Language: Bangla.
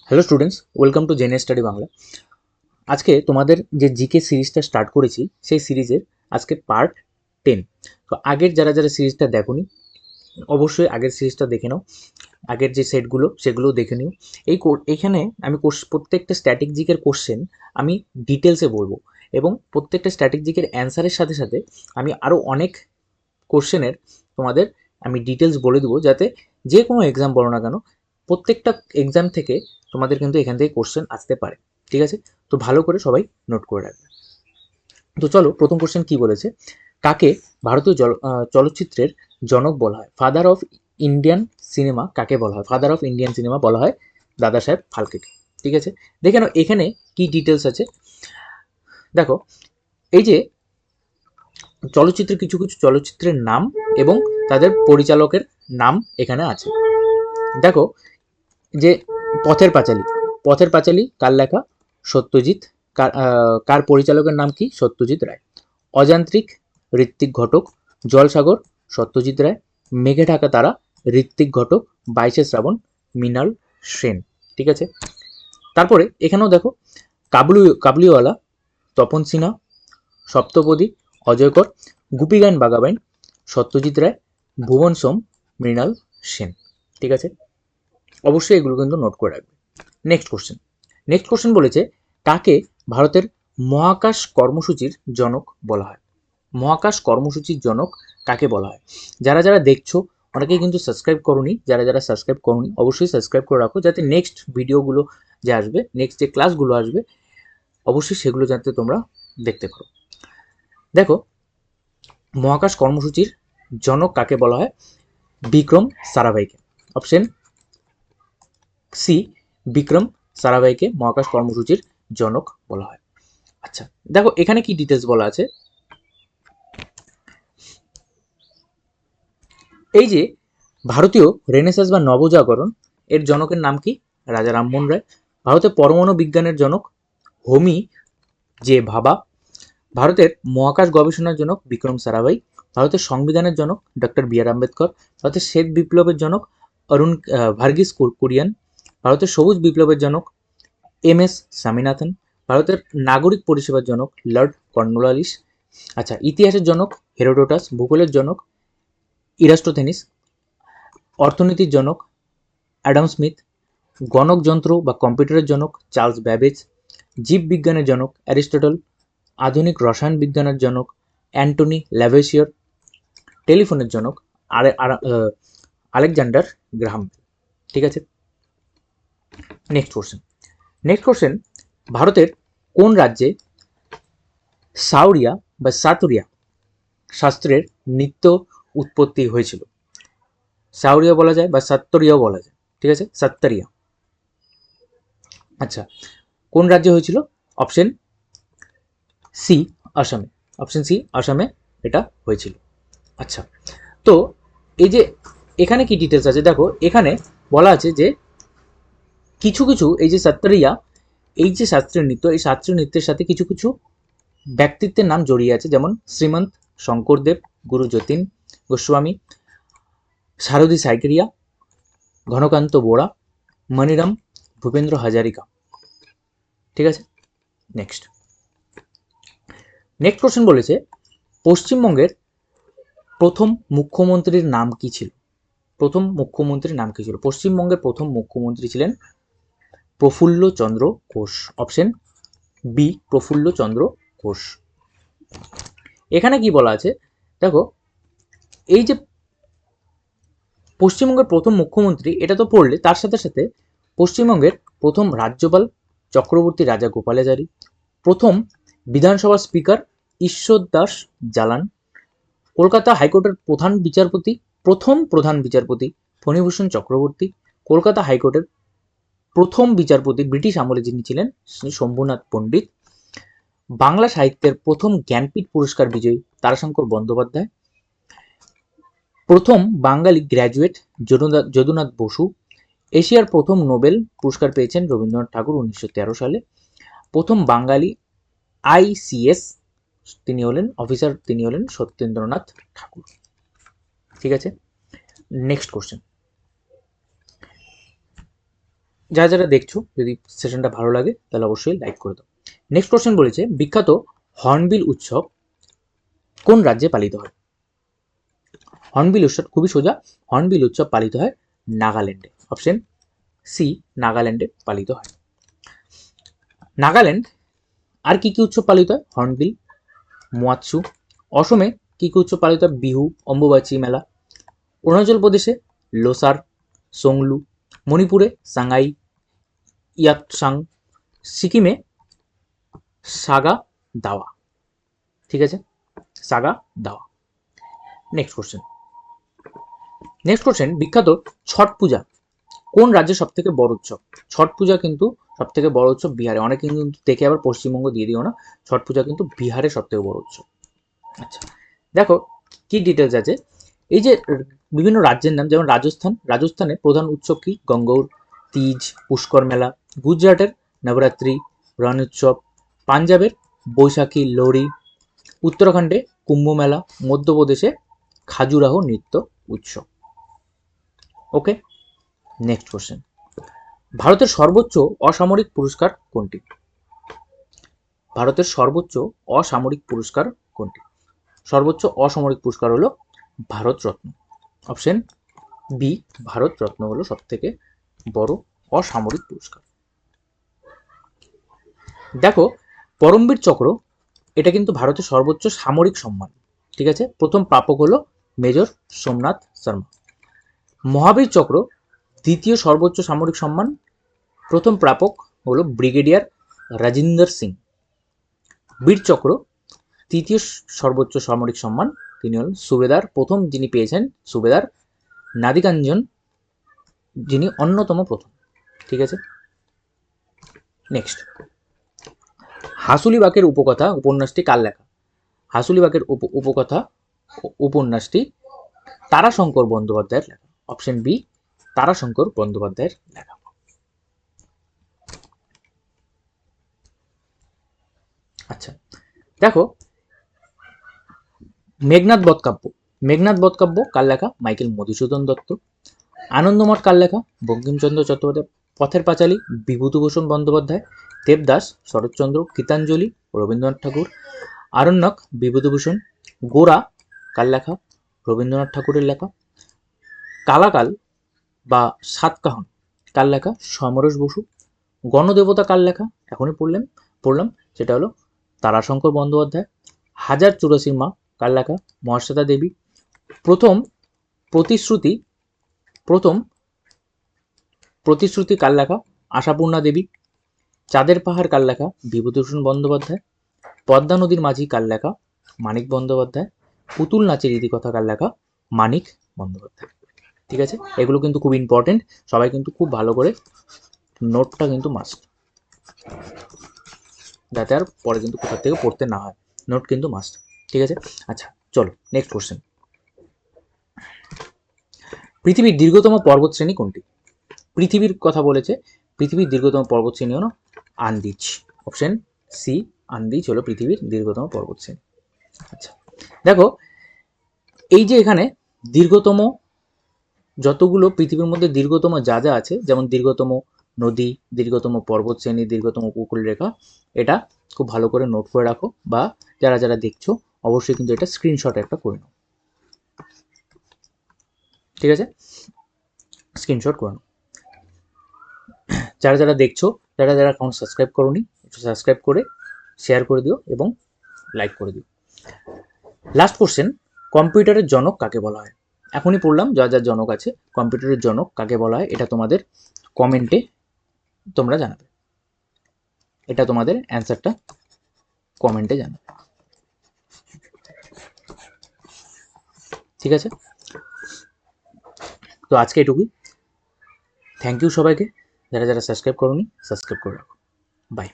হ্যালো স্টুডেন্টস, ওয়েলকাম টু জেনে স্টাডি বাংলা। আজকে তোমাদের যে জিকে সিরিজটা স্টার্ট করেছি সেই সিরিজের আজকে পার্ট 10। তো আগের যারা যারা সিরিজটা দেখোনি অবশ্যই আগের সিরিজটা দেখে নাও, আগের যে সেটগুলো সেগুলোও দেখে নিও। এইখানে আমি প্রত্যেকটা স্ট্যাটিক জিকের কোশ্চেন আমি ডিটেলসে বলবো এবং প্রত্যেকটা স্ট্যাটিক জিকের অ্যান্সারের সাথে সাথে আমি আরও অনেক কোশ্চেনের তোমাদের আমি ডিটেলস বলে দেবো, যাতে যে কোনো এক্সাম বলো না কেন প্রত্যেকটা এক্সাম থেকে তোমাদের কিন্তু এখান থেকে কোশ্চেন আসতে পারে। ঠিক আছে, তো ভালো করে সবাই নোট করে রাখবে। তো চলো, প্রথম কোশ্চেন কি বলেছে, কাকে ভারতীয় চলচ্চিত্রের জনক বলা হয়? ফাদার অফ ইন্ডিয়ান সিনেমা কাকে বলা হয়? ফাদার অফ ইন্ডিয়ান সিনেমা বলা হয় দাদা সাহেব ফালকেকে। ঠিক আছে, দেখে নাও এখানে কি ডিটেলস আছে। দেখো, এই যে চলচ্চিত্রের কিছু কিছু চলচ্চিত্রের নাম এবং তাদের পরিচালকের নাম এখানে আছে। দেখো, যে পথের পাঁচালী, পথের পাঁচালী কার লেখা? সত্যজিৎ। কার পরিচালকের নাম কি? সত্যজিৎ রায়। অযান্ত্রিক ঋত্বিক ঘটক। জলসাগর সত্যজিৎ রায়। মেঘে ঢাকা তারা ঋত্বিক ঘটক। 22শে শ্রাবণ মৃণাল সেন। ঠিক আছে, তারপরে এখানেও দেখো, কাবুলিওয়ালা তপন সিনহা। সপ্তপদী অজয় কর। গুপিগান বাঘাবাইন সত্যজিৎ রায়। ভুবন সোম মৃণাল সেন। ঠিক আছে, অবশ্যই এগুলো কিন্তু নোট করে রাখবে। নেক্সট কোশ্চেন বলেছে, কাকে ভারতের মহাকাশ কর্মসূচির জনক বলা হয়? মহাকাশ কর্মসূচির জনক কাকে বলা হয়? যারা যারা দেখছো অনেকেই কিন্তু সাবস্ক্রাইব করোনি, যারা যারা সাবস্ক্রাইব করোনি অবশ্যই সাবস্ক্রাইব করে রাখো, যাতে নেক্সট ভিডিওগুলো যে আসবে, নেক্সট যে ক্লাসগুলো আসবে অবশ্যই সেগুলো যাতে তোমরা দেখতে পারো। দেখো, মহাকাশ কর্মসূচির জনক কাকে বলা হয়? বিক্রম সারাভাইকে। অপশন সি, বিক্রম সারাভাইকে মহাকাশ কর্মসূচির জনক বলা হয়। আচ্ছা, দেখো এখানে কি ডিটেলস বলা আছে। এই যে ভারতীয় রেনেসাঁস বা নবজাগরণ এর জনকের নাম কি? রাজা রামমোহন রায়। ভারতের পরমাণু বিজ্ঞানের জনক হোমি জে ভাবা। ভারতের মহাকাশ গবেষণার জনক বিক্রম সারাভাই। ভারতের সংবিধানের জনক ডক্টর বি আর আম্বেদকর। ভারতের শ্বেত বিপ্লবের জনক অরুণ ভার্গিস কুরিয়ান। ভারতের সবুজ বিপ্লবের জনক এম এস স্বামীনাথন। ভারতের নাগরিক পরিষেবার জনক লর্ড কর্নওয়ালিস। আচ্ছা, ইতিহাসের জনক হেরোডোটাস। ভূগোলের জনক ইরাস্টোথেনিস। অর্থনীতির জনক অ্যাডাম স্মিথ। গণক যন্ত্র বা কম্পিউটারের জনক চার্লস ব্যাবেজ। জীববিজ্ঞানের জনক অ্যারিস্টটল। আধুনিক রসায়ন বিজ্ঞানের জনক অ্যান্টনি ল্যাভেসিয়র। টেলিফোনের জনক আলেকজান্ডার গ্রাহাম। ঠিক আছে, নেক্সট কোশ্চেন, ভারতের কোন রাজ্যে সাউরিয়া বা সাতুরিয়া শাস্ত্রের নৃত্য উৎপত্তি হয়েছিল? সাউরিয়া বলা যায় বা সাত্তরিয়াও বলা যায়। ঠিক আছে, সাত্তারিয়া। আচ্ছা, কোন রাজ্যে হয়েছিল? অপশন সি, আসামে। অপশন সি, আসামে এটা হয়েছিল। আচ্ছা, তো এই যে এখানে কি ডিটেলস আছে, দেখো এখানে বলা আছে যে কিছু কিছু এই যে সাত্তারিয়া, এই যে শাস্ত্রীয় নৃত্য, এই শাস্ত্রীয় নৃত্যের সাথে কিছু কিছু ব্যক্তিত্বের নাম জড়িয়ে আছে, যেমন শ্রীমন্ত শঙ্করদেব, গুরু যতীন গোস্বামী, শারদী সাইকেরিয়া, ঘনকান্ত বোরা, মণিরাম, ভূপেন্দ্র হাজারিকা। ঠিক আছে, নেক্সট কোশ্চেন বলেছে, পশ্চিমবঙ্গের প্রথম মুখ্যমন্ত্রীর নাম কি ছিল? প্রথম মুখ্যমন্ত্রীর নাম কি ছিল? পশ্চিমবঙ্গের প্রথম মুখ্যমন্ত্রী ছিলেন প্রফুল্ল চন্দ্র ঘোষ। Option B, Prafulla Chandra Ghosh. এখানে কি বলা আছে, দেখো এই যে পশ্চিমবঙ্গের প্রথম মুখ্যমন্ত্রী এটা তো পড়লে, তার সাথে সাথে পশ্চিমবঙ্গের প্রথম রাজ্যপাল চক্রবর্তী রাজা গোপালাচারী। প্রথম বিধানসভার স্পিকার ঈশ্বর দাস জালান। কলকাতা হাইকোর্টের প্রথম প্রধান বিচারপতি ফণীভূষণ চক্রবর্তী। কলকাতা হাইকোর্টের প্রথম বিচারপতি ব্রিটিশ আমলে যিনি ছিলেন শ্রী শম্ভুনাথ পণ্ডিত। বাংলা সাহিত্যের প্রথম জ্ঞানপীঠ পুরস্কার বিজয়ী তারাশঙ্কর বন্দ্যোপাধ্যায়। প্রথম বাঙালি গ্র্যাজুয়েট যদুনাথ বসু। এশিয়ার প্রথম নোবেল পুরস্কার পেয়েছেন রবীন্দ্রনাথ ঠাকুর 1913 সালে। প্রথম বাঙালি আইসিএস অফিসার তিনি হলেন সত্যেন্দ্রনাথ ঠাকুর। ঠিক আছে, নেক্সট কোশ্চেন, যারা যারা দেখছো যদি সেশনটা ভালো লাগে তাহলে অবশ্যই লাইক করে দাও। নেক্সট কোশ্চেন বলেছে, বিখ্যাত হর্নবিল উৎসব কোন রাজ্যে পালিত হয়? হর্নবিল উৎসব খুবই সোজা, হর্নবিল উৎসব পালিত হয় নাগাল্যান্ডে। অপশন সি, নাগাল্যান্ডে পালিত হয়। নাগাল্যান্ড আর কি কি উৎসব পালিত হয়? হর্নবিল, মোয়াৎসু। অসমে কি কি উৎসব পালিত হয়? বিহু, অম্বুবাচী মেলা। অরুণাচল প্রদেশে লোসার, সোংলু। মণিপুরে সাংগাই, ইয়াতসাং। সিকিমে সাগা দাওয়া। ঠিক আছে, সাগা দাওয়া। নেক্সট কোশ্চেন, বিখ্যাত ছট পূজা কোন রাজ্যের সব থেকে বড় উৎসব? ছট পূজা কিন্তু সব থেকে বড় উৎসব বিহারে। অনেকে কিন্তু দেখে আবার পশ্চিমবঙ্গ দিয়ে দিও না, ছট পূজা কিন্তু বিহারের সব থেকে বড় উৎসব। আচ্ছা, দেখো কি ডিটেলস আছে। এই যে বিভিন্ন রাজ্যের নাম, যেমন রাজস্থানে প্রধান উৎসব কি? গঙ্গৌর, তিজ, পুষ্কর মেলা। গুজরাটের নবরাত্রি, রণ উৎসব। পাঞ্জাবের বৈশাখী, লোহরি। উত্তরাখণ্ডে কুম্ভ মেলা। মধ্যপ্রদেশে খাজুরাহ নৃত্য উৎসব। ওকে, নেক্সট কোশ্চেন, ভারতের সর্বোচ্চ অসামরিক পুরস্কার কোনটি? ভারতের সর্বোচ্চ অসামরিক পুরস্কার কোনটি? সর্বোচ্চ অসামরিক পুরস্কার হলো ভারতরত্ন। অপশন বি, ভারতরত্ন হলো সব থেকে বড় অসামরিক পুরস্কার। দেখো, পরমবীর চক্র এটা কিন্তু ভারতের সর্বোচ্চ সামরিক সম্মান। ঠিক আছে, প্রথম প্রাপক হলো মেজর সোমনাথ শর্মা। মহাবীর চক্র দ্বিতীয় সর্বোচ্চ সামরিক সম্মান, প্রথম প্রাপক হলো ব্রিগেডিয়ার রাজিন্দর সিং। বীর চক্র তৃতীয় সর্বোচ্চ সামরিক সম্মান, তিনি হলেন সুবেদার। প্রথম যিনি পেয়েছেন সুবেদার নাদিকাঞ্জন, যিনি অন্যতম প্রথম। ঠিক আছে, নেক্সট, হাসুলিবাকের উপকথা উপন্যাসটি কার লেখা? হাসুলিবাকের উপকথা উপন্যাসটি তারাশঙ্কর বন্দ্যোপাধ্যায়ের লেখা। অপশন বি, তারাশঙ্কর বন্দ্যোপাধ্যায়ের লেখা। আচ্ছা, দেখো মেঘনাদ বধকাব্য কার লেখা? মাইকেল মধুসূদন দত্ত। আনন্দমঠ কার লেখা? বঙ্কিমচন্দ্র চট্টোপাধ্যায়। পথের পাঁচালী বিভূতিভূষণ বন্দ্যোপাধ্যায়। দেবদাস শরৎচন্দ্র। গীতাঞ্জলি রবীন্দ্রনাথ ঠাকুর। আরণ্যক বিভূতিভূষণ। গোরা কার লেখা? রবীন্দ্রনাথ ঠাকুরের লেখা। কালাকাল বা সাতকাহন কার লেখা? সমরেশ বসু। গণদেবতা কার লেখা? এখনই পড়লাম, সেটা হলো তারাশঙ্কর বন্দ্যোপাধ্যায়। হাজার চুরাশির মা কার লেখা? মহাশ্বেতা দেবী। প্রথম প্রতিশ্রুতি কার লেখা? আশাপূর্ণা দেবী। চাঁদের পাহাড় কার লেখা? বিভূতিভূষণ বন্দ্যোপাধ্যায়। পদ্মা নদীর মাঝি কার লেখা? মানিক বন্দ্যোপাধ্যায়। পুতুল নাচের ইতিকথা কার লেখা? মানিক বন্দ্যোপাধ্যায়। ঠিক আছে, এগুলো কিন্তু খুব ইম্পর্টেন্ট, সবাই কিন্তু খুব ভালো করে নোটটা কিন্তু মাস্ট, যাতে আর পরে কিন্তু কোথা থেকে পড়তে না হয়। নোট কিন্তু মাস্ট। ঠিক আছে, আচ্ছা চলো নেক্সট কোশ্চেন, পৃথিবীর দীর্ঘতম পর্বতশ্রেণী কোনটি? পৃথিবীর কথা বলেছে, পৃথিবীর দীর্ঘতম পর্বতশ্রেণী হলো আন্দিজ। অপশন সি, আন্দিজ হলো পৃথিবীর দীর্ঘতম পর্বতশ্রেণী। আচ্ছা, দেখো এই যে এখানে দীর্ঘতম যতগুলো পৃথিবীর মধ্যে দীর্ঘতম যা যা আছে, যেমন দীর্ঘতম নদী, দীর্ঘতম পর্বতশ্রেণী, দীর্ঘতম উপকূল রেখা, এটা খুব ভালো করে নোট করে রাখো, বা যারা যারা দেখছো অবশ্যই কিন্তু এটা স্ক্রিনশট একটা করে নাও। ঠিক আছে, স্ক্রিনশট করে নাও। যারা যারা দেখছো, যারা যারা এখন সাবস্ক্রাইব করোনি, একটু সাবস্ক্রাইব করে শেয়ার করে দিও এবং লাইক করে দিও। লাস্ট কোশ্চেন, কম্পিউটারের জনক কাকে বলা হয়? এখনই পড়লাম যা যা জনক আছে, কম্পিউটারের জনক কাকে বলা হয় এটা তোমাদের কমেন্টে তোমরা জানাবে, এটা তোমাদের অ্যান্সারটা কমেন্টে জানাবে। ঠিক আছে, তো আজকে এটুকুই। থ্যাংক ইউ সবাইকে, যারা যারা সাবস্ক্রাইব করোনি সাবস্ক্রাইব করে রাখো। বাই।